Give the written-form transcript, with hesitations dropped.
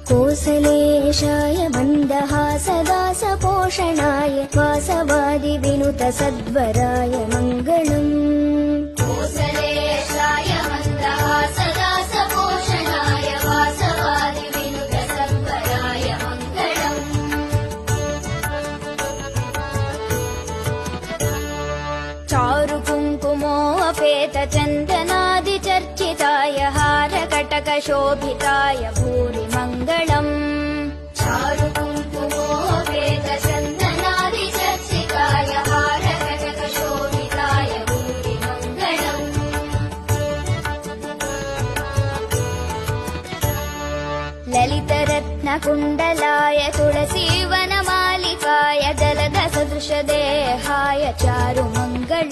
कोसलेशाय मन्दहासदासपोषणाय वासवादिविनुतसद्वराय मङ्गलम्। कोसलेशाय मन्दहासदासपोषणाय वासवादिविनुतसद्वराय मङ्गलम्। चारुकुङ्कुमोपेतचन्दनादिचर्चिताय हारकटकशोभिताय भूरि मङ्गलम्। चारुकुङ्कुमोपेतचन्दनादिचर्चिताय हारकटकशोभिताय भूरि मङ्गलम्। ललितरत्नकुण्डलाय तुलसीवनमालिकाय दलदसदृशदेहाय चारुमङ्गलम्।